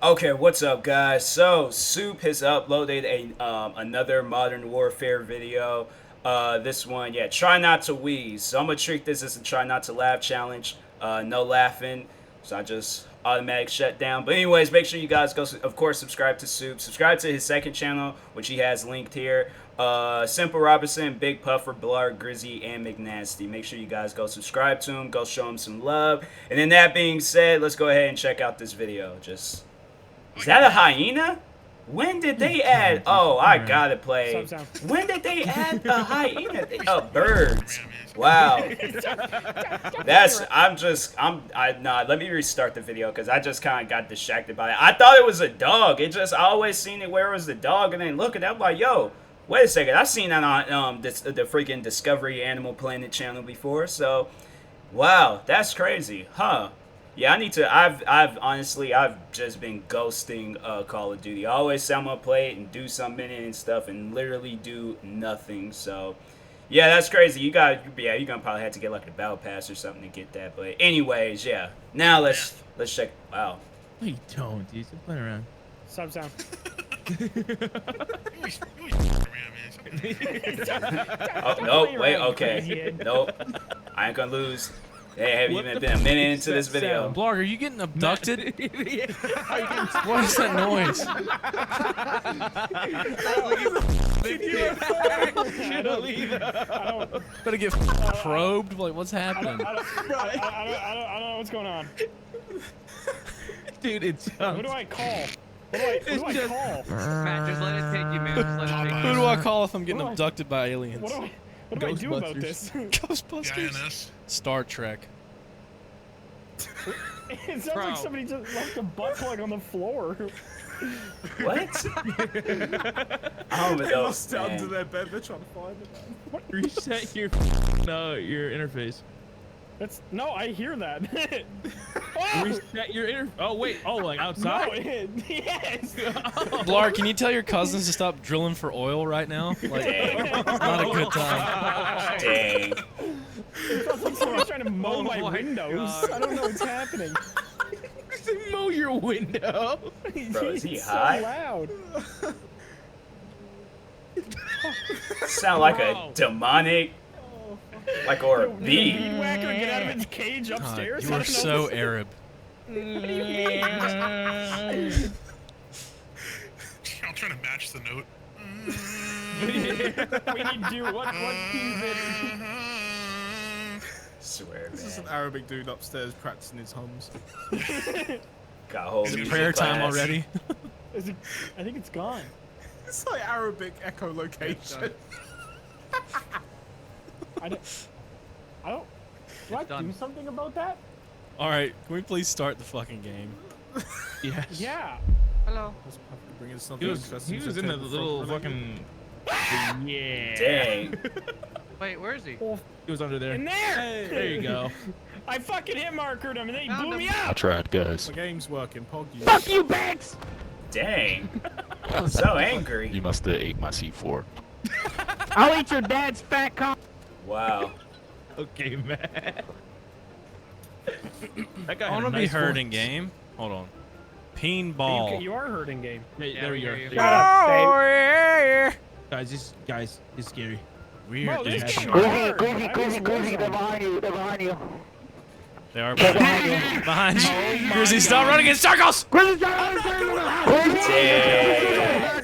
Okay, what's up, guys? So, Soup has uploaded another Modern Warfare video. This one, yeah, try not to wheeze. So I'm gonna treat this as a try not to laugh challenge. No laughing, so I just automatic shutdown. But anyways, make sure you guys go, of course, subscribe to Soup. Subscribe to his second channel, which he has linked here. Simple Robinson, Big Puffer, Blarg, Grizzy, and McNasty. Make sure you guys go subscribe to him. Go show him some love. And then that being said, let's go ahead and check out this video. Is that a hyena? When did they add? Oh, I gotta play. When did they add a hyena? Birds. Wow. Let me restart the video because I just kind of got distracted by it. I thought it was a dog. I always seen it where it was the dog, and then look at it, I'm like, yo, wait a second. I've seen that on the freaking Discovery Animal Planet channel before. So, wow, that's crazy, huh? Yeah, I need to. I've just been ghosting Call of Duty. I always say I'm gonna play it and do something in it and stuff, and literally do nothing. So, yeah, that's crazy. You're gonna probably have to get like a battle pass or something to get that. But anyways, yeah. Now let's check. Wow. No, you don't, dude. Stop playing around. Stop sound. Oh no! Wait. Okay. Nope. I ain't gonna lose. Hey, have you even been a minute into this video? Blarg, are you getting abducted? What is that noise? Better get probed? Like, what's happening? I don't know what's going on. Dude, it's... Who do I call? Who do I call? Matt, just let it take you, man. Just let it take you. Who do I call if I'm getting abducted by aliens? What do I do about this? Ghostbusters. Star Trek. It sounds like somebody just left a butt plug on the floor. What? Oh, They lost it under their bed. They're trying to find it. What? Reset your interface. No, I hear that. Reset your interface. Oh wait. Oh, like outside? No, yes. Blarg, can you tell your cousins to stop drilling for oil right now? Like, it's not a good time. Dang. It sounds like someone's trying to mow my windows. God. I don't know what's happening. Mow your window. Bro, is he He's high? so loud. Sound like a demonic, or a Did bee. a weed whacker get out of its cage upstairs? You are so Arab. I'm trying to match the note. We need to do what keys it? Swear, man. This is an Arabic dude upstairs practicing his hums. Got a whole Is it music prayer time class. already? I think it's gone. It's like Arabic echolocation. I don't. Do I do something about that? All right, can we please start the fucking game? Yes. Yeah. Hello. Let's bring in something He interesting. was to in the table little front. fucking. Yeah. Dang. Wait, where is he? He was under there. In there. Hey. There you go. I fucking hit markered him and they blew me I up. tried, guys. The game's working. Pog you. Fuck you, Banks. Dang. So angry. You must have ate my C4. I'll eat your dad's fat cock. Wow. Okay, man. That guy I want to be heard in game. Hold on. Peen ball. You are hurting game. Yeah, there we go. Shut up, Dave. Guys, it's scary. Bro, this This game hard. hard. They're behind you. They're behind you. They are behind you. Behind you. Grizzly, stop running in circles! Dang.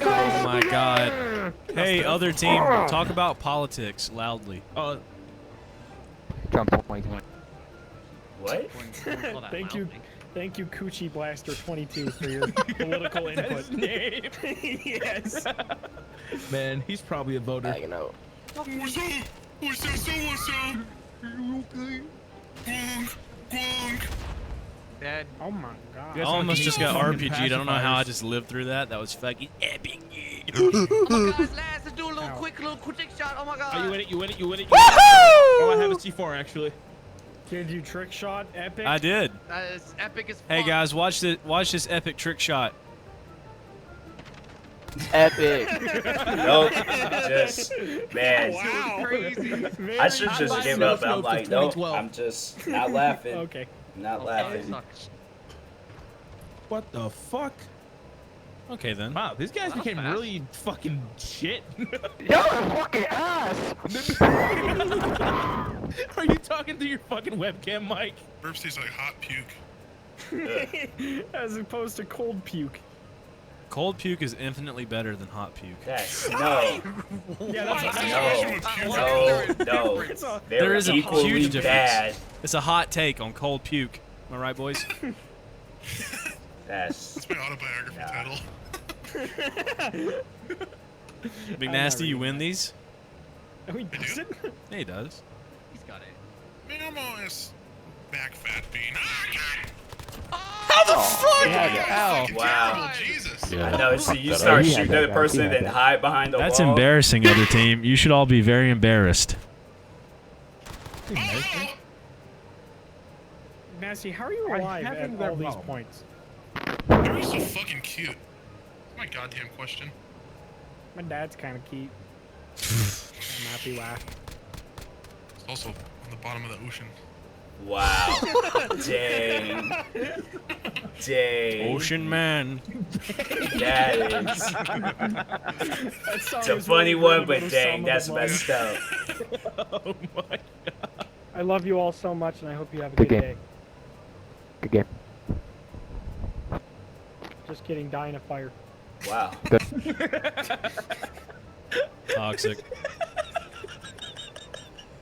Oh my god. Hey, other team, talk about politics loudly. What? Thank you, Coochie Blaster 22 for your political input. Yes. Man, he's probably a voter. You know. What's up? What's up? Are you okay? Gong. Dad. Oh my god. I almost just got fucking RPG'd. I don't know how I pacifiers. just lived through that. That was fucking epic. Oh my god, lads, let's do a little quick shot. Oh my god. Oh, you win it. Oh, I have a C4 actually. Did you trick shot epic? I did. That is epic as fuck. Hey guys, watch this epic trick shot. Epic. Nope. Just, man. Wow. Crazy. I should just give up. Snow I'm Snopes like, of nope. 2012. I'm just not laughing. Okay. Not Oh, laughing. that sucks. What the fuck? Okay then. Wow, these guys That was became fast. really fucking shit. Y'all are fucking ass. Are you talking through your fucking webcam, Mike? Burp tastes like hot puke. As opposed to cold puke. Cold puke is infinitely better than hot puke. That's no, Yeah, that's no. There They're is a equally huge difference. bad. It's a hot take on cold puke. Am I right, boys? That's That's my autobiography title. Big I'm Nasty, not you reading win these? Oh, he does it? Yeah, he does. He's got it. Man, I'm always back fat bean. How the fuck? Yeah, Fucking Wow. terrible, Jesus. I know. So you start He had shooting that, at the guys. person He and had then that. hide behind the That's wall. embarrassing, other team. You should all be very embarrassed. Nasty, how are you alive at having all that these problem. points? How are you so fucking cute? That's my goddamn question. My dad's kind of cute. I'm happy laugh. It's also on the bottom of the ocean. Wow. Dang. Dang. Ocean man. That is. It's a funny one, but dang, that's messed up. Oh my. I love you all so much, and I hope you have a Good good game. day. Good game. Just kidding, die in a fire. Wow. Toxic.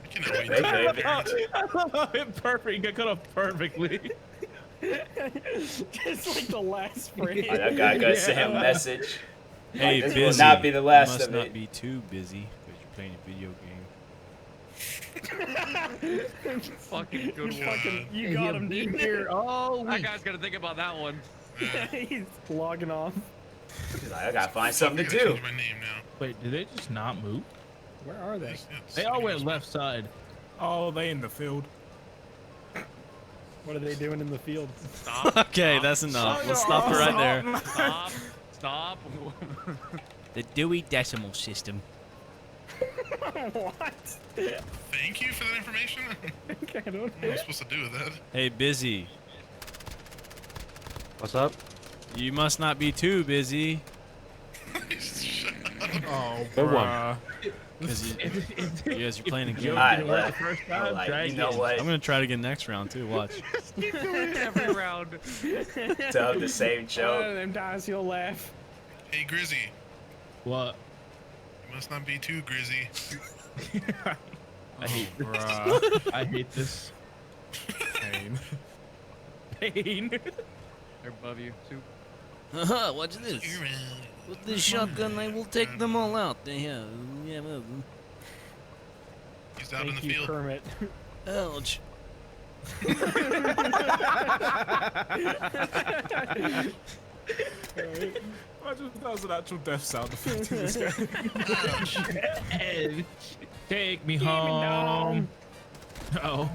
I cannot wait They to could. Perfect. You got cut off perfectly. Just like the last phrase. Oh, that guy gotta send him a message. Hey, This busy. will not be the last you must of not it. be too busy because you're playing a video game. Fucking good one. Fucking, you got him, dude. Here. Oh, That guy's gonna think about that one. He's logging off. He's like, I gotta find something I to gotta do. change my name now. Wait, did they just not move? Where are they? They all went left side. Oh, they in the field. What are they doing in the field? Stop. Okay, that's enough. Let's stop it right there. Stop. Stop. The Dewey Decimal System. What? Thank you for that information. I don't What am I supposed to do with that? Hey, busy. What's up? You must not be too busy. Shut up. Oh, Good one. Because you guys are playing a game. Alright, Didn't work well, the first well, time. like, Try you know again. what? I'm going to try it again next round, too. Watch. Every round. Tell the same One of joke. them times you'll laugh. Hey, Grizzy. What? You must not be too grizzy. I hate this. I hate this. Pain. Pain. They're above you. Soup. Watch this. With this shotgun, I will take them all out. He's out in Thank the you, field. Kermit. Ouch. That was an actual death sound effect in this game. Take me Keep me home. down. Oh.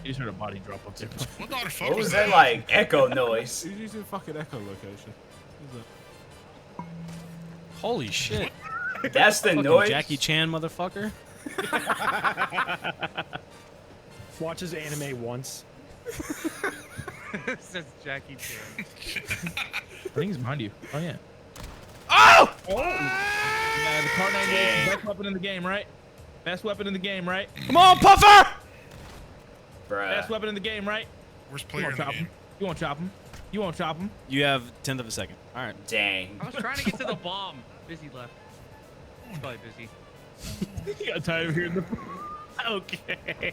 You just heard a body drop up there. What the fuck What was that like echo noise? Who's using fucking echolocation? Holy shit. That's the Fucking noise. Jackie Chan, motherfucker. Watches anime once. Says Jackie Chan. I think he's behind you. Oh, yeah. Oh! Yeah, the car 98 is the best weapon in the game, right? Best weapon in the game, right? Come on, Puffer! Best Bruh. weapon in the game, right? Worst You player won't in the chop game. him. You won't chop him. You won't chop him. You have 10th of a second. All right. Dang. I was trying to get to the bomb. Busy left. He's probably busy. You got tired of hearing the... Okay.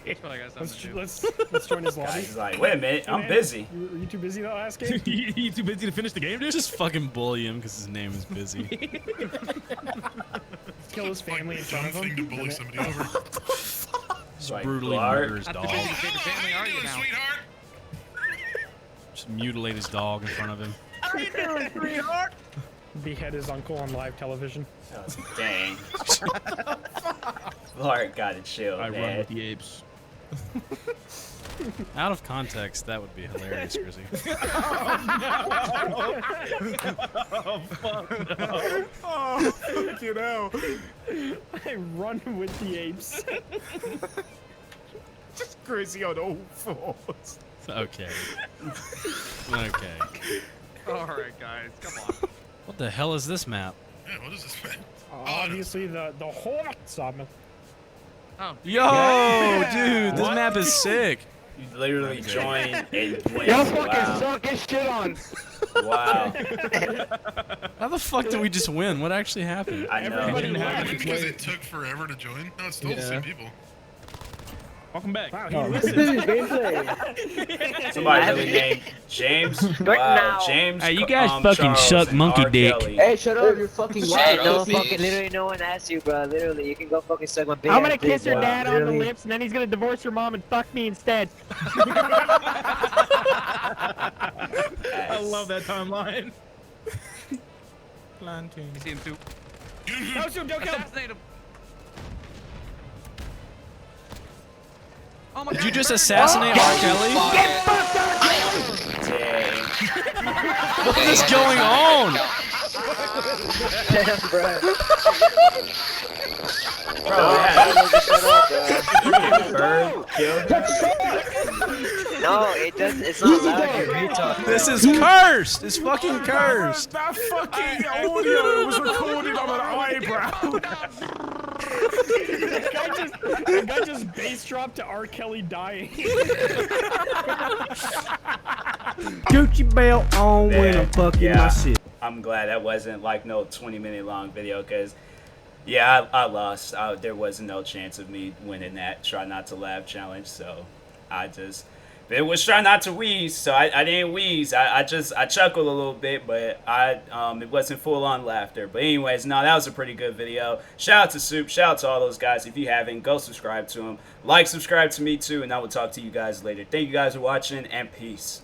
He's probably got something to do. Let's join his lobby. He's like, wait a minute, I'm busy. Were you too busy that last game? You too busy to finish the game, dude? Just fucking bully him because his name is busy. Kill his family in front Dumb of thing to him. bully somebody over. Just Like, brutally Blarg. murder his That's dog. the busy kid. The family How are you you doing, now? sweetheart? Just mutilate his dog in front of him. How you doing, sweetheart? Behead his uncle on live television. Oh, dang. Lord, gotta chill, I run man. with the apes. Out of context, that would be hilarious, Grizzy. Oh, fuck no. Oh, fucking hell. I run with the apes. Just crazy on all fours. Okay. Okay. Alright, guys, come on. What the hell is this map? Yeah, what is this man? Obviously, the whole summon. Oh, Yo, dude, this map is sick. You literally joined and went. Y'all fucking Wow. suck. Get shit on. Wow. How the fuck did we just win? What actually happened? I know. Everybody won. Because it took forever to join? No, it's still the same people. Welcome back. Wow, Oh, he this listens. is gameplay. Somebody really named James. Right Wow, now. James. Hey, you guys fucking Charles, suck and monkey R. dick. Kelly. Hey, shut up. You're fucking Hey, white. no fucking, literally no one asked you, bro. Literally, you can go fucking suck my big I'm gonna ass dick, kiss your bro. dad on the Literally. lips, and then he's gonna divorce your mom and fuck me instead. I love that timeline. Planting. you see him too. No, shoot, don't kill him. Assassinate him. Oh my Did God, you just burn. assassinate R. Kelly? Dang. What is going on? Damn, bro. Bro, Shut up, bro. bird killed. No, it does. It's not loud. You retard. This is cursed. It's fucking cursed. That fucking audio was recorded on an eyebrow. The guy just bass dropped to R. Kelly dying. Gucci belt on when I'm fucking my shit. I'm glad that wasn't like no 20-minute long video, because yeah, I lost. There was no chance of me winning that try not to laugh challenge, so it was try not to wheeze, so I didn't wheeze. I chuckled a little bit, but it wasn't full on laughter. But anyways, no, that was a pretty good video. Shout out to Soup, shout out to all those guys. If you haven't, go subscribe to them. Like, subscribe to me too, and I will talk to you guys later. Thank you guys for watching, and peace.